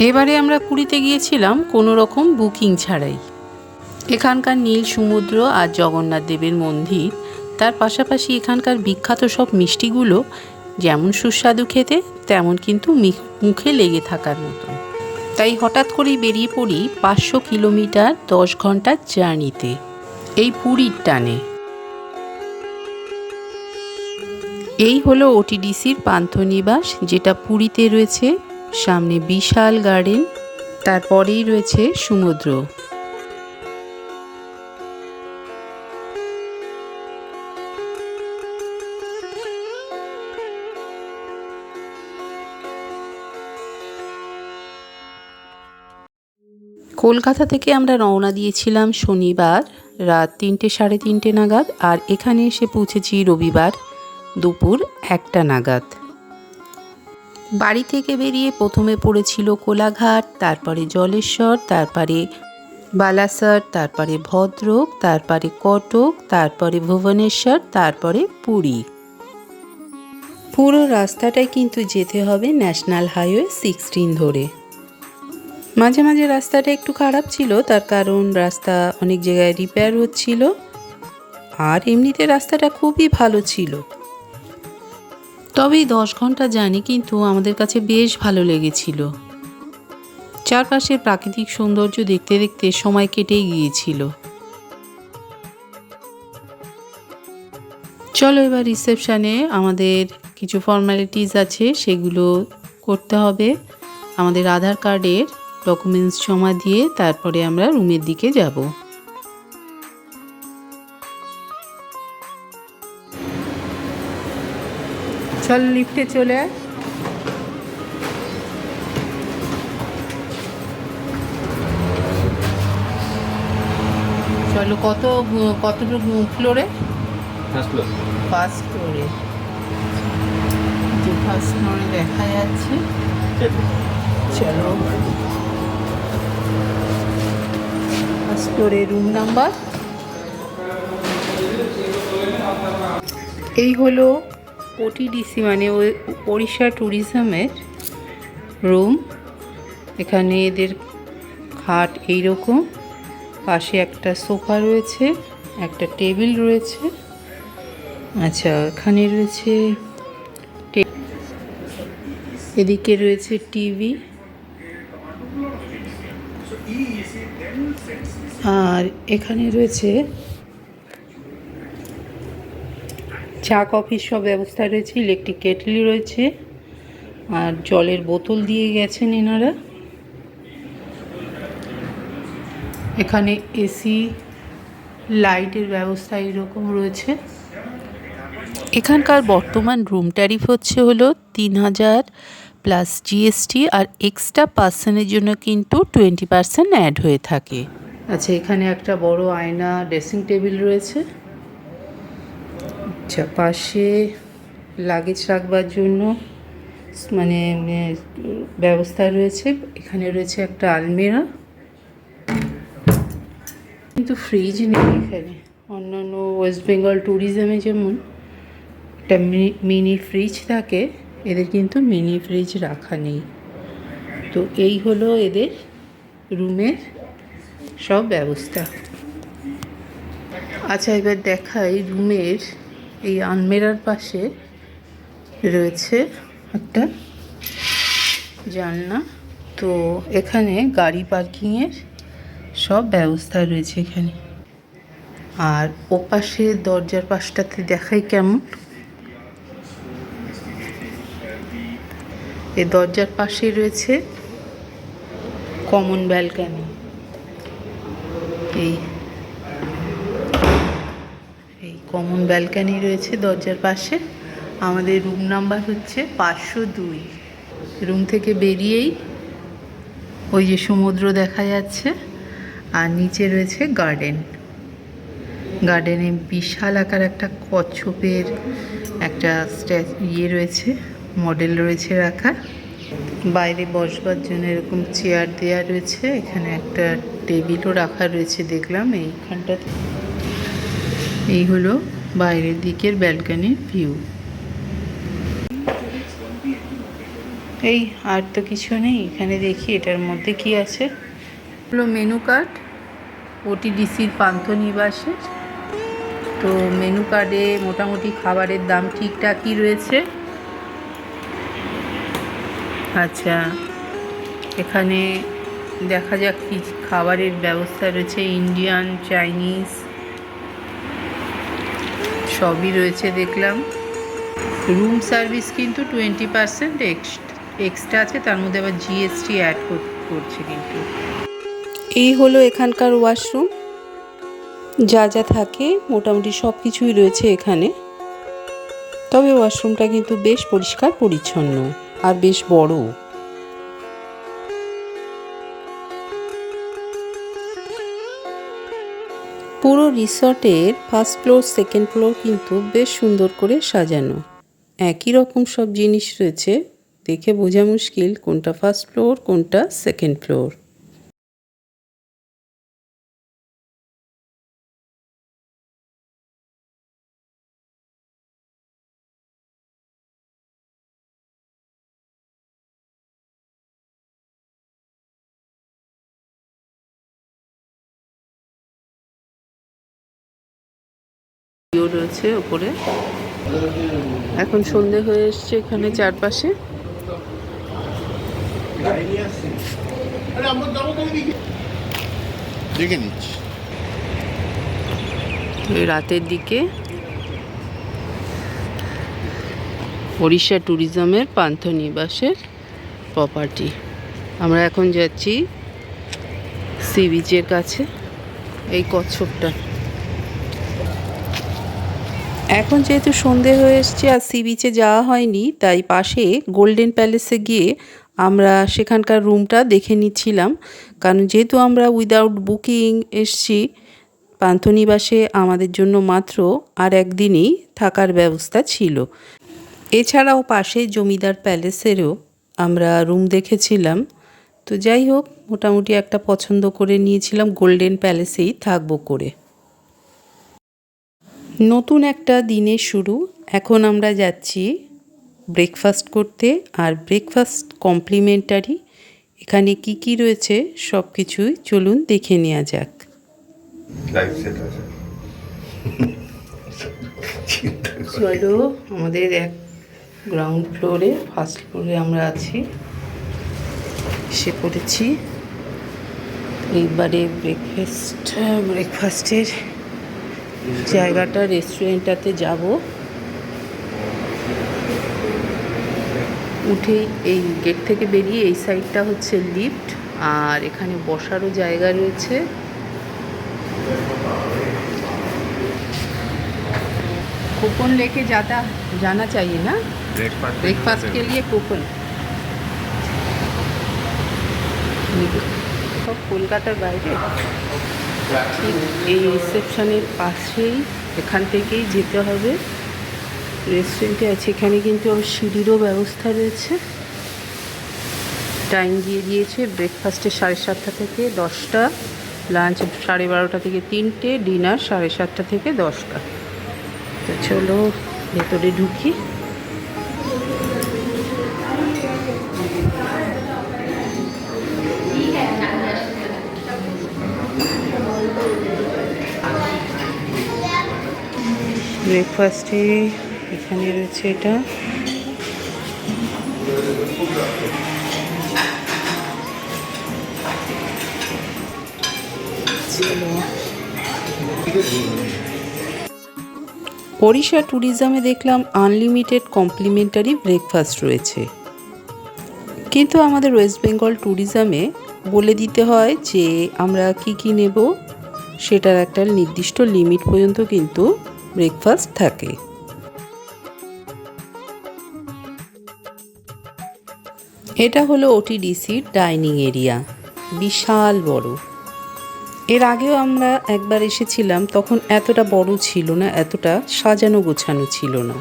এবারে আমরা পুরীতে গিয়েছিলাম কোনো রকম বুকিং ছাড়াই। এখানকার নীল সমুদ্র আর জগন্নাথ দেবের মন্দির, তার পাশাপাশি এখানকার বিখ্যাত সব মিষ্টিগুলো যেমন সুস্বাদু খেতে, তেমন কিন্তু মুখে লেগে থাকার মতন। তাই হঠাৎ করেই বেরিয়ে পড়ি 500 কিলোমিটার 10 ঘন্টার জার্নিতে এই পুরীর টানে। এই হলো ওটিডিসির পান্থনিবাস, যেটা পুরীতে রয়েছে। সামনে বিশাল গার্ডেন, তারপরেই রয়েছে সমুদ্র। কলকাতা থেকে আমরা রওনা দিয়েছিলাম শনিবার রাত 3টে সাড়ে 3টে নাগাদ, আর এখানে এসে পৌঁছেছি রবিবার দুপুর 1টা নাগাদ। বাড়ি থেকে বেরিয়ে প্রথমে পড়েছিল কোলাঘাট, তারপরে জলেশ্বর, তারপরে বালাসর, তারপরে ভদ্রক, তারপরে কটক, তারপরে ভুবনেশ্বর, তারপরে পুরী। পুরো রাস্তাটাই কিন্তু যেতে হবে ন্যাশনাল হাইওয়ে 16 ধরে। মাঝে মাঝে রাস্তাটা একটু খারাপ ছিল, তার কারণ রাস্তা অনেক জায়গায় রিপেয়ার হচ্ছিল, আর এমনিতে রাস্তাটা খুবই ভালো ছিল। তবে 10 ঘন্টা জার্নি কিন্তু আমাদের কাছে বেশ ভালো লেগেছিল। চারপাশের প্রাকৃতিক সৌন্দর্য দেখতে দেখতে সময় কেটেই গিয়েছিল। চলো এবার রিসেপশানে আমাদের কিছু ফর্মালিটিস আছে, সেগুলো করতে হবে। আমাদের আধার কার্ডের ডকুমেন্টস জমা দিয়ে তারপরে আমরা রুমের দিকে যাব। চল লিফটে চলে আয়। চলো কত ফ্লোরে? ফার্স্ট ফ্লোরে। যে ফার্স্ট ফ্লোরে দেখা যাচ্ছে। চলো ফার্স্ট ফ্লোরে রুম নাম্বার। এই হলো ওটিডিসি মানে ওড়িশা ট্যুরিজমের রুম। এখানে এদের খাট এইরকম, পাশে একটা সোফা রয়েছে, একটা টেবিল রয়েছে। আচ্ছা, এখানে রয়েছে এদিকে রয়েছে টিভি, আর এখানে রয়েছে চা কফির সব ব্যবস্থা রয়েছে, ইলেকট্রিক কেটলি রয়েছে, আর জলের বোতল দিয়ে গেছেন এনারা। এখানে এসি লাইটের ব্যবস্থা এরকম রয়েছে। এখানকার বর্তমান রুম ট্যারিফ হলো 3000 প্লাস জিএসটি, আর এক্সট্রা পার্সনের জন্য কিন্তু 20% অ্যাড হয়ে থাকে। আচ্ছা, এখানে একটা বড় আয়না ড্রেসিং টেবিল রয়েছে। আচ্ছা, পাশে লাগেজ রাখবার জন্য মানে ব্যবস্থা রয়েছে। এখানে রয়েছে একটা আলমিরা, কিন্তু ফ্রিজ নেই এখানে। অন্যান্য ওয়েস্ট বেঙ্গল ট্যুরিজমে যেমন একটা মিনি ফ্রিজ থাকে, এদের কিন্তু মিনি ফ্রিজ রাখা নেই। তো এই হলো এদের রুমের সব ব্যবস্থা। আচ্ছা, এবার দেখাই রুমের এই আলমিরার পাশে রয়েছে একটা জানলা। তো এখানে গাড়ি পার্কিংয়ের সব ব্যবস্থা রয়েছে এখানে। আর ওপাশে দরজার পাশটাতে দেখাই কেমন। এই দরজার পাশে রয়েছে কমন ব্যালকনি। এই কমন ব্যালকনি রয়েছে দরজার পাশে। আমাদের রুম নাম্বার হচ্ছে 502। রুম থেকে বেরিয়েই ওই যে সমুদ্র দেখা যাচ্ছে, আর নিচে রয়েছে গার্ডেন। গার্ডেনে বিশাল আকার একটা কচ্ছপের একটা রয়েছে, মডেল রয়েছে রাখা। বাইরে বসবার জন্য এরকম চেয়ার দেওয়া রয়েছে। এখানে একটা টেবিলও রাখা রয়েছে দেখলাম এইখানটাতে। এই হলো বাইরের দিকের ব্যালকনির ভিউ। এই আর তো কিছু নেই এখানে। দেখি এটার মধ্যে কি আছে। হলো মেনু কার্ড ওটিডিসির পান্থনিবাসের। তো মেনু কার্ডে মোটামুটি খাবারের দাম ঠিকঠাকই রয়েছে। আচ্ছা, এখানে দেখা যাক কি খাবারের ব্যবস্থা রয়েছে। ইন্ডিয়ান, চাইনিজ সবই রয়েছে দেখলাম। রুম সার্ভিস কিন্তু 20% এক্সট্রা আছে, তার মধ্যে আবার জিএসটি অ্যাড করছে কিন্তু। এই হলো এখানকার ওয়াশরুম। যা যা থাকে মোটামুটি সব কিছুই রয়েছে এখানে। তবে ওয়াশরুমটা কিন্তু বেশ পরিষ্কার পরিচ্ছন্ন আর বেশ বড়। পুরো রিসর্টের ফার্স্ট ফ্লোর সেকেন্ড ফ্লোর কিন্তু বেশ সুন্দর করে সাজানো। একই রকম সব জিনিস রয়েছে, দেখে বোঝা মুশকিল কোনটা ফার্স্ট ফ্লোর কোনটা সেকেন্ড ফ্লোর। রয়েছে ওপরে। এখন সন্ধে হয়ে এসছে এখানে চারপাশে। রাতের দিকে ওড়িশা ট্যুরিজমের পান্থনিবাসের প্রপার্টি। আমরা এখন যাচ্ছি সি বিচের কাছে। এই কচ্ছপটা এখন যেহেতু সন্ধে হয়ে এসছে আর সি বিচে যাওয়া হয়নি, তাই পাশে গোল্ডেন প্যালেসে গিয়ে আমরা সেখানকার রুমটা দেখে নিচ্ছিলাম। কারণ যেহেতু আমরা উইদাউট বুকিং এসছি, পান্থনিবাসে আমাদের জন্য মাত্র আর একদিনই থাকার ব্যবস্থা ছিল। এছাড়াও পাশে জমিদার প্যালেসেরও আমরা রুম দেখেছিলাম। তো যাই হোক, মোটামুটি একটা পছন্দ করে নিয়েছিলাম, গোল্ডেন প্যালেসেই থাকবো করে। নতুন একটা দিনের শুরু। এখন আমরা যাচ্ছি ব্রেকফাস্ট করতে, আর ব্রেকফাস্ট কমপ্লিমেন্টারি। এখানে কি কি রয়েছে সব কিছুই চলুন দেখে নেওয়া যাক। চলো, আমাদের গ্রাউন্ড ফ্লোরে, ফার্স্ট ফ্লোরে আমরা আছি, এসে পড়েছি। এইবারে ব্রেকফাস্টের জায়গাটা, রেস্টুরেন্টটাতে যাব। উঠেই এই গেট থেকে বেরিয়ে এই সাইডটা হচ্ছে লিফট, আর এখানে বসারও জায়গা রয়েছে। कूपन लेके जाना चाहिए ना ब्रेकफास्ट के लिए। कूपन সব কলকাতার বাইরে। ঠিক এই রিসেপশনের পাশেই, এখান থেকেই যেতে হবে। রেস্টুরেন্টে আছে, এখানে কিন্তু সিঁড়িরও ব্যবস্থা রয়েছে। টাইম দিয়ে দিয়েছে ব্রেকফাস্টে 7:30 থেকে 10টা, লাঞ্চ 12:30 থেকে 3টে, ডিনার 7:30 থেকে 10টা। তো চলো ভেতরে ঢুকি। ব্রেকফাস্টে এখানে রয়েছে এটা, ওড়িশা ট্যুরিজমে দেখলাম আনলিমিটেড কমপ্লিমেন্টারি ব্রেকফাস্ট রয়েছে, কিন্তু আমাদের ওয়েস্ট বেঙ্গল ট্যুরিজমে বলে দিতে হয় যে আমরা কি কি নেব, সেটার একটা নির্দিষ্ট লিমিট পর্যন্ত কিন্তু ব্রেকফাস্ট থাকে। এটা হলো ওটিডিসির ডাইনিং এরিয়া, বিশাল বড়। এর আগেও আমরা একবার এসেছিলাম, তখন এতটা বড় ছিল না, এতটা সাজানো গোছানো ছিল না।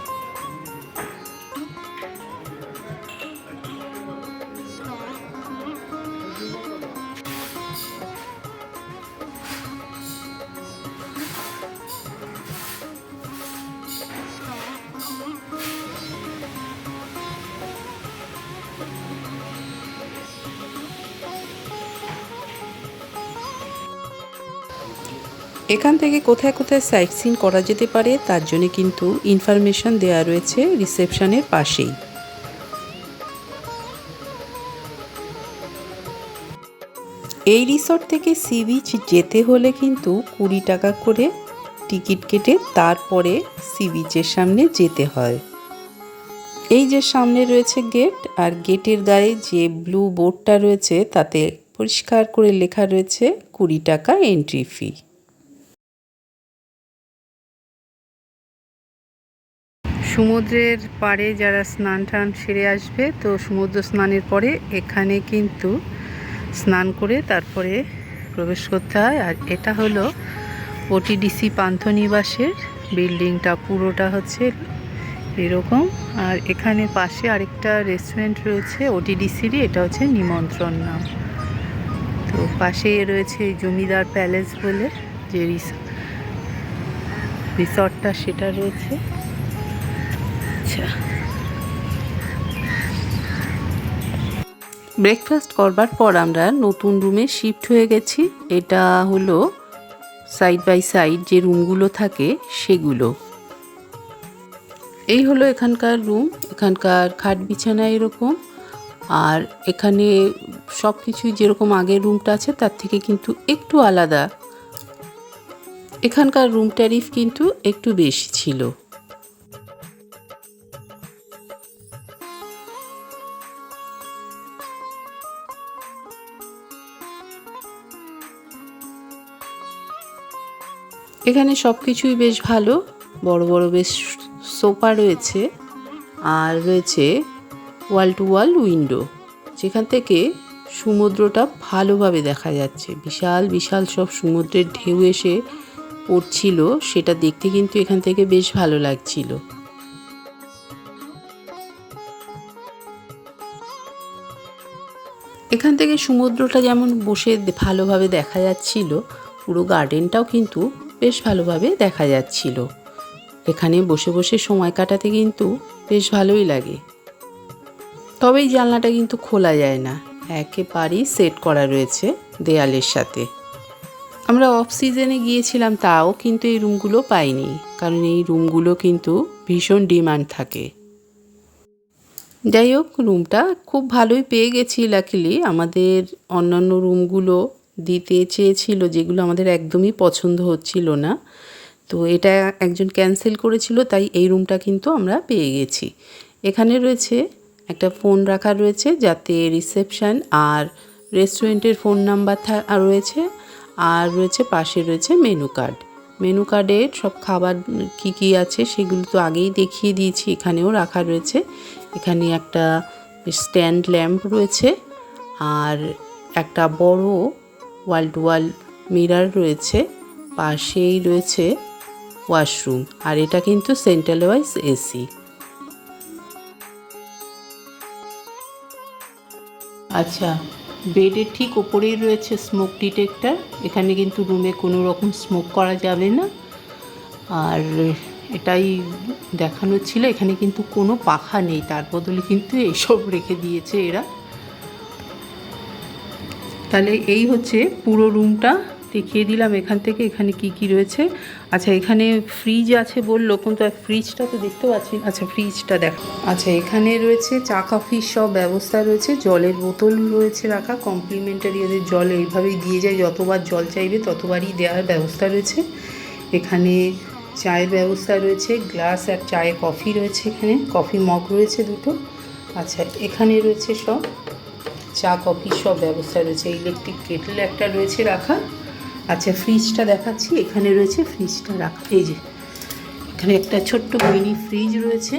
এখান থেকে কোথায় কোথায় সাইট সিন করা যেতে পারে তার জন্য কিন্তু ইনফরমেশন দেওয়া রয়েছে রিসেপশনের পাশেই। এই রিসর্ট থেকে সি বিচ যেতে হলে কিন্তু 20 টাকা করে টিকিট কেটে তারপরে সি বিচের সামনে যেতে হয়। এই যে সামনে রয়েছে গেট, আর গেটের গায়ে যে ব্লু বোর্ডটা রয়েছে তাতে পরিষ্কার করে লেখা রয়েছে 20 টাকা এন্ট্রি ফি। সমুদ্রের পাড়ে যারা স্নান টান সেরে আসবে, তো সমুদ্র স্নানের পরে এখানে কিন্তু স্নান করে তারপরে প্রবেশ করতে হয়। আর এটা হলো ওটিডিসি পান্থনিবাসের বিল্ডিংটা, পুরোটা হচ্ছে এরকম। আর এখানে পাশে আরেকটা রেস্টুরেন্ট রয়েছে ওটিডিসিরই, এটা হচ্ছে নিমন্ত্রণ নাম। তো পাশে রয়েছে জমিদার প্যালেস বলে যে রিসর্টটা, সেটা রয়েছে। আচ্ছা, ব্রেকফাস্ট করবার পর আমরা নতুন রুমে শিফট হয়ে গেছি। এটা হলো সাইড বাই সাইড যে রুমগুলো থাকে সেগুলো। এই হলো এখানকার রুম, এখানকার খাট বিছানা এরকম। আর এখানে সব কিছুই যেরকম আগের রুমটা আছে তার থেকে কিন্তু একটু আলাদা। এখানকার রুম ট্যারিফ কিন্তু একটু বেশি ছিল। এখানে সব কিছুই বেশ ভালো, বড় বড় বেশ সোফা রয়েছে, আর রয়েছে ওয়াল টু ওয়াল উইন্ডো, যেখান থেকে সমুদ্রটা ভালোভাবে দেখা যাচ্ছে। বিশাল বিশাল সব সমুদ্রের ঢেউ এসে পড়ছিল, সেটা দেখতে কিন্তু এখান থেকে বেশ ভালো লাগছিল। এখান থেকে সমুদ্রটা যেমন বসে ভালোভাবে দেখা যাচ্ছিল, পুরো গার্ডেনটাও কিন্তু বেশ ভালোভাবে দেখা যাচ্ছিল। এখানে বসে বসে সময় কাটাতে কিন্তু বেশ ভালোই লাগে। তবে এই জানলাটা কিন্তু খোলা যায় না, একেবারেই সেট করা রয়েছে দেয়ালের সাথে। আমরা অফ সিজনে গিয়েছিলাম, তাও কিন্তু এই রুমগুলো পাইনি, কারণ এই রুমগুলো কিন্তু ভীষণ ডিমান্ড থাকে। যাই হোক, রুমটা খুব ভালোই পেয়ে গেছি লাকিলি। আমাদের অন্যান্য রুমগুলো দিতে চেয়েছিল যেগুলো আমাদের একদমই পছন্দ হচ্ছিল না, তো এটা একজন ক্যান্সেল করেছিল, তাই এই রুমটা কিন্তু আমরা পেয়ে গেছি। এখানে রয়েছে একটা ফোন রাখা রয়েছে, যাতে রিসেপশন আর রেস্টুরেন্টের ফোন নাম্বার রয়েছে। আর রয়েছে পাশে রয়েছে মেনু কার্ড। মেনু কার্ডে সব খাবার কি কি আছে সেগুলো তো আগেই দেখিয়ে দিয়েছি, এখানেও রাখা রয়েছে। এখানে একটা স্ট্যান্ড ল্যাম্প রয়েছে, আর একটা বড় ওয়াল টু ওয়াল মিরর রয়েছে। পাশেই রয়েছে ওয়াশরুম, আর এটা কিন্তু সেন্ট্রাল ওয়াইজ এসি। আচ্ছা, বেডের ঠিক ওপরেই রয়েছে স্মোক ডিটেক্টর। এখানে কিন্তু রুমে কোনো রকম স্মোক করা যাবে না। আর এটাই দেখানো ছিল, এখানে কিন্তু কোনো পাখা নেই, তার বদলে কিন্তু এইসব রেখে দিয়েছে এরা। তাহলে এই হচ্ছে পুরো রুমটা, দেখিয়ে দিলাম এখান থেকে এখানে কি কি রয়েছে। আচ্ছা, এখানে ফ্রিজ আছে বললো, কিন্তু ফ্রিজটা তো দেখতে পাচ্ছি। আচ্ছা, ফ্রিজটা দেখো। আচ্ছা, এখানে রয়েছে চা কফির সব ব্যবস্থা রয়েছে, জলের বোতল রয়েছে রাখা, কমপ্লিমেন্টারি ওদের জল এইভাবেই দিয়ে যায়, যতবার জল চাইবে ততবারই দেওয়ার ব্যবস্থা রয়েছে। এখানে চায়ের ব্যবস্থা রয়েছে, গ্লাস আর চায়ে কফি রয়েছে, এখানে কফি মগ রয়েছে দুটো। আচ্ছা, এখানে রয়েছে সব চা কফি সব ব্যবস্থা রয়েছে, ইলেকট্রিক কেটল একটা রয়েছে রাখা। আচ্ছা, ফ্রিজটা দেখাচ্ছি, এখানে রয়েছে ফ্রিজটা রাখা। এই যে এখানে একটা ছোট্ট মিনি ফ্রিজ রয়েছে,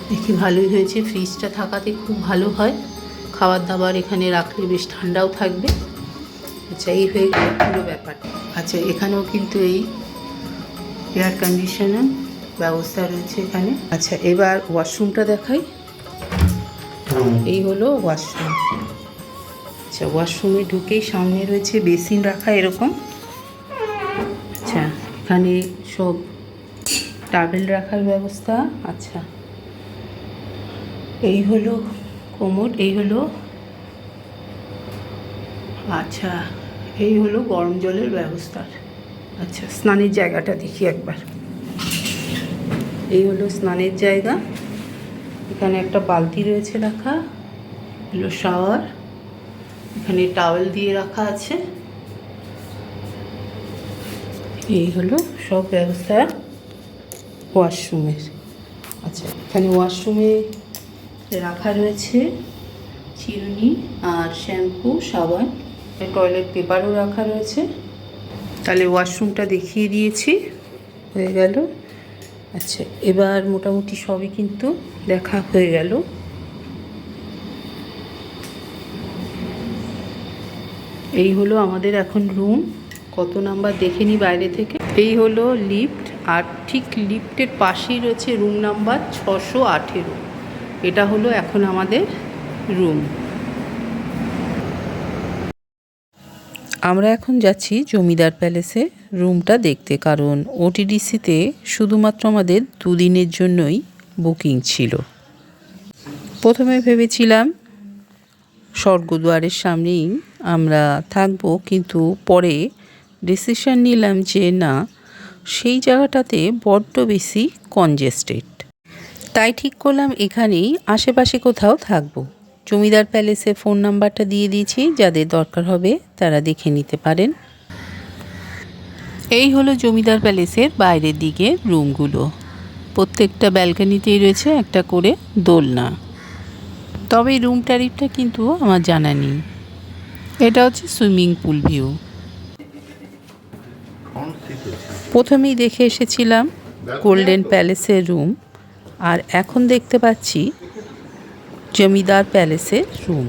দেখি ভালোই হয়েছে, ফ্রিজটা থাকাতে খুব ভালো হয়, খাবার দাবার এখানে রাখলে বেশ ঠান্ডাও থাকবে। আচ্ছা, এই হয়ে গেল পুরো ব্যাপারটা। আচ্ছা, এখানেও কিন্তু এই এয়ার কন্ডিশনার ব্যবস্থা রয়েছে এখানে। আচ্ছা, এবার ওয়াশরুমটা দেখাই। এই হলো ওয়াশরুম। আচ্ছা, ওয়াশরুমে ঢুকেই সামনে রয়েছে বেসিন রাখা এরকম। আচ্ছা, এখানে সব টাওয়েল রাখার ব্যবস্থা। আচ্ছা, এই হলো কোমোড, এই হলো, আচ্ছা, এই হলো গরম জলের ব্যবস্থা। আচ্ছা, স্নানের জায়গাটা দেখি একবার। এই হলো স্নানের জায়গা। এখানে একটা বালতি রয়েছে রাখা, হলো শাওয়ার, এখানে টাওয়েল দিয়ে রাখা আছে। এই হলো সব ব্যবস্থা ওয়াশরুমের। আচ্ছা, এখানে ওয়াশরুমে রাখা রয়েছে চিরুনি আর শ্যাম্পু, সাবান, টয়লেট পেপারও রাখা রয়েছে। তাহলে ওয়াশরুমটা দেখিয়ে দিয়েছি, হয়ে গেল। আচ্ছা, এবার মোটামুটি সবই কিন্তু দেখা হয়ে গেল। এই হলো আমাদের এখন রুম। কত নাম্বার দেখে নিই বাইরে থেকে। এই হলো লিফট, আর ঠিক লিফটের পাশেই রয়েছে রুম নাম্বার 618। এটা হলো এখন আমাদের রুম। আমরা এখন যাচ্ছি জমিদার প্যালেসে রুমটা দেখতে, কারণ ওটিডিসিতে শুধুমাত্র আমাদের 2 দিনের জন্যই বুকিং ছিল। প্রথমে ভেবেছিলাম স্বর্গদ্বারের সামনেই আমরা থাকবো, কিন্তু পরে ডিসিশন নিলাম যে না, সেই জায়গাটাতে বড্ড বেশি কনজেস্টেড। তাই ঠিক করলাম এখানেই আশেপাশে কোথাও থাকবো। জমিদার প্যালেসে ফোন নাম্বারটা দিয়ে দিয়েছি, যাদের দরকার হবে তারা দেখে নিতে পারেন। এই হলো জমিদার প্যালেসের বাইরের দিকে রুমগুলো। প্রত্যেকটা ব্যালকনিতেই রয়েছে একটা করে দোলনা। তবে রুম ট্যারিফটা কিন্তু আমার জানা নেই। এটা হচ্ছে সুইমিং পুল ভিউ। প্রথমেই দেখে এসেছিলাম গোল্ডেন প্যালেসের রুম, আর এখন দেখতে পাচ্ছি জমিদার প্যালেসের রুম।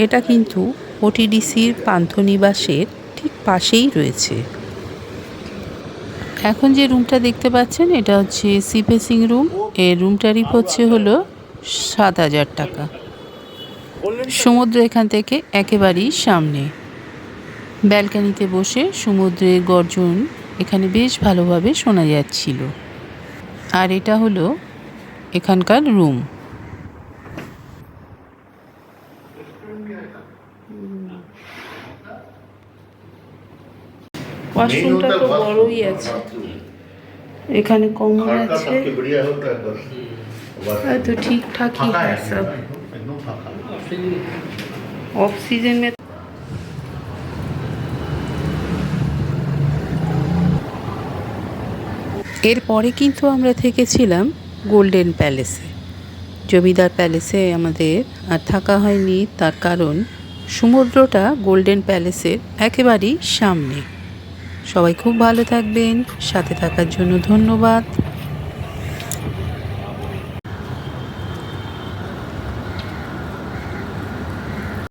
এটা কিন্তু ওটিডিসির পান্থনিবাসের ঠিক পাশেই রয়েছে। এখন যে রুমটা দেখতে পাচ্ছেন এটা হচ্ছে সি ফেসিং রুম। এর রুম ট্যারিফ হলো 7,000 টাকা। সমুদ্র এখান থেকে একেবারেই সামনে। ব্যালকনিতে বসে সমুদ্রের গর্জন এখানে বেশ ভালোভাবে শোনা যাচ্ছিল। আর এটা হলো এখানকার রুম। ওয়াশরুমটা তো বড়ই আছে, এখানে কমন আছে, তো ঠিকঠাকই সব। অফ সিজনে এরপরে কিন্তু আমরা থেকেছিলাম গোল্ডেন প্যালেসে। জমিদার প্যালেসে আমাদের আর থাকা হয়নি, তার কারণ সমুদ্রটা গোল্ডেন প্যালেসের একেবারেই সামনে। সবাই খুব ভালো থাকবেন, সাথে থাকার জন্য ধন্যবাদ।